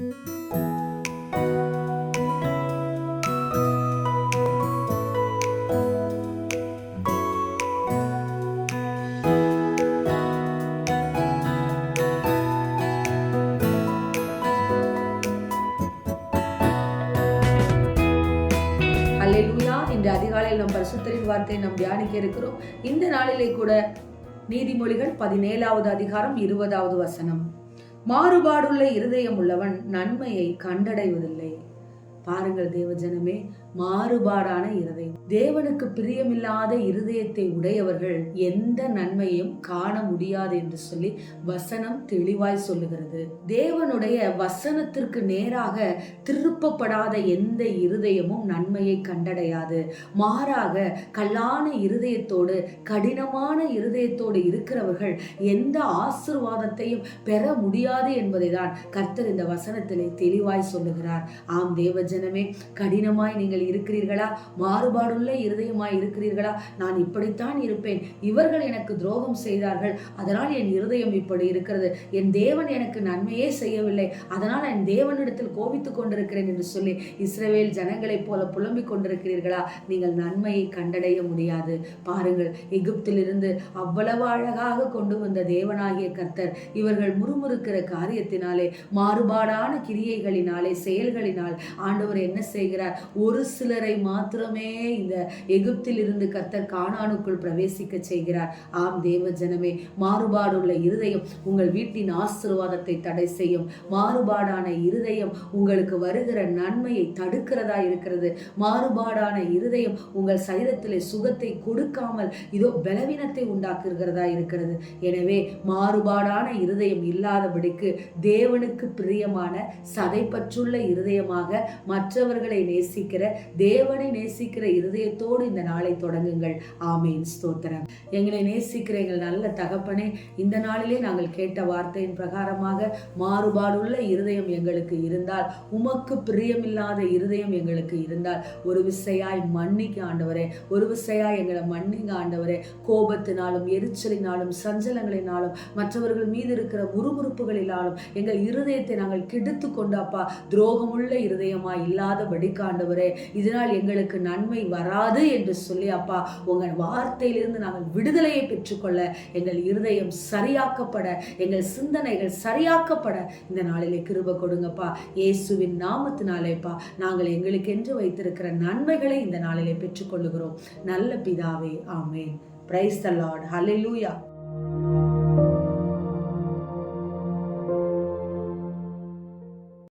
அல்லேலூயா. இன்று அதிகாலையில் நம் பரிசுத்தரின் வார்த்தையை நாம் தியானிக்க இருக்கிறோம். இந்த நாளிலே கூட நீதிமொழிகள் 17வது அதிகாரம் 20வது வசனம். மாறுபாடுள்ள இருதயம் உள்ளவன் நன்மையை கண்டடைவதில்லை. பாருங்கள் தேவஜனமே, மாறுபாடான இருதயம், தேவனுக்கு பிரியமில்லாத இருதயத்தை உடையவர்கள் எந்த நன்மையும் காண முடியாது என்று சொல்லி வசனம் தெளிவாய் சொல்லுகிறது. தேவனுடைய வசனத்திற்கு நேராக திருப்பப்படாத எந்த இருதயமும் நன்மையை கண்டடையாது. மாறாக கல்லான இருதயத்தோடு, கடினமான இருதயத்தோடு இருக்கிறவர்கள் எந்த ஆசீர்வாதத்தையும் பெற முடியாது என்பதை தான் கர்த்தர் இந்த வசனத்திலே தெளிவாய் சொல்லுகிறார். ஆம் தேவஜனமே, கடினமாய் நீங்கள் இருக்கிறீர்களா? மாறுபாடுள்ள இருதயமாய் இருக்கிறீர்களா? நான் இப்படித்தான் இருப்பேன், இவர்கள் எனக்கு துரோகம் செய்தார்கள், அதனால் என் இருதயம் இப்படி இருக்கிறது, என் தேவன் எனக்கு நன்மையே செய்யவில்லை, அதனால் என் தேவனிடத்தில் கோபித்துக் கொண்டிருக்கிறேன் என்று சொல்லி இஸ்ரவேல் ஜனங்களைப் போல புலம்பிக் கொண்டிருக்கிறீர்களா? நீங்கள் நன்மையை கண்டடைய முடியாது. பாருங்கள், எகிப்திலிருந்து அவ்வளவு அழகாக கொண்டு வந்த தேவனாகிய கர்த்தர் இவர்கள் முறுமுறுக்கிற காரியத்தினாலே, மாறுபாடான கிரியைகளினாலே, செயல்களினால் ஆண்டவர் என்ன செய்கிறார்? ஒரு சிலரை மாத்திரமே இந்த எகிப்தில் இருந்து கர்த்தர் கானானுக்குள் பிரவேசிக்க செய்கிறார். ஆம் தேவ ஜனமே, மாறுபாடுள்ள இருதயம் உங்கள் வீட்டின் ஆசீர்வாதத்தை தடை செய்யும். மாறுபாடான இருதயம் உங்களுக்கு வருகிற நன்மையை தடுக்கிறதா இருக்கிறது. மாறுபாடான இருதயம் உங்கள் சரீரத்திலே சுகத்தை கொடுக்காமல் இதோ பலவீனத்தை உண்டாக்குகிறதா இருக்கிறது. எனவே மாறுபாடான இருதயம் இல்லாதபடிக்கு தேவனுக்கு பிரியமான சதைப்பற்றுள்ள இருதயமாக மற்றவர்களை நேசிக்கிற, தேவனை நேசிக்கிற இருதயத்தோடு இந்த நாளை தொடங்குங்கள். ஆமேன், ஸ்தோத்திரம். எங்களை நேசிக்கிற எங்கள் நல்ல தகப்பனே, இந்த நாளிலே நாங்கள் கேட்ட வார்த்தையின் பிரகாரமாக மாறுபாடுள்ள இருதயம் எங்களுக்கு இருந்தால், உமக்கு பிரியமில்லாத இருதயம் எங்களுக்கு இருந்தால், ஒரு விசையாய் மன்னிக்க ஆண்டவரே, ஒரு விசையாய் எங்களை மன்னிங்க ஆண்டவரே. கோபத்தினாலும், எரிச்சலினாலும், சஞ்சலங்களினாலும், மற்றவர்கள் மீது இருக்கிற முறுமுறுப்புகளினாலும் எங்கள் இருதயத்தை நாங்கள் கெடுத்து கொண்டு அப்பா, துரோகமுள்ள இருதயமா இல்லாதபடிக்கு ஆண்டவரே, இதனால் எங்களுக்கு நன்மை வராது என்று சொல்லி அப்பா, உங்கள் வார்த்தையிலிருந்து நாங்கள் விடுதலையை பெற்றுக்கொள்ள, எங்கள் இருதயம் சரியாக்கப்பட, எங்கள் சிந்தனைகள் சரியாக்கப்பட இந்த நாளிலே கிருபை கொடுங்கப்பா. இயேசுவின் நாமத்தினாலேப்பா நாங்கள் எங்களுக்கென்று வைத்திருக்கிற நன்மைகளை இந்த நாளிலே பெற்றுக்கொள்ளுகிறோம். நல்ல பிதாவே, ஆமேன். Praise the Lord. ஹல்லேலூயா.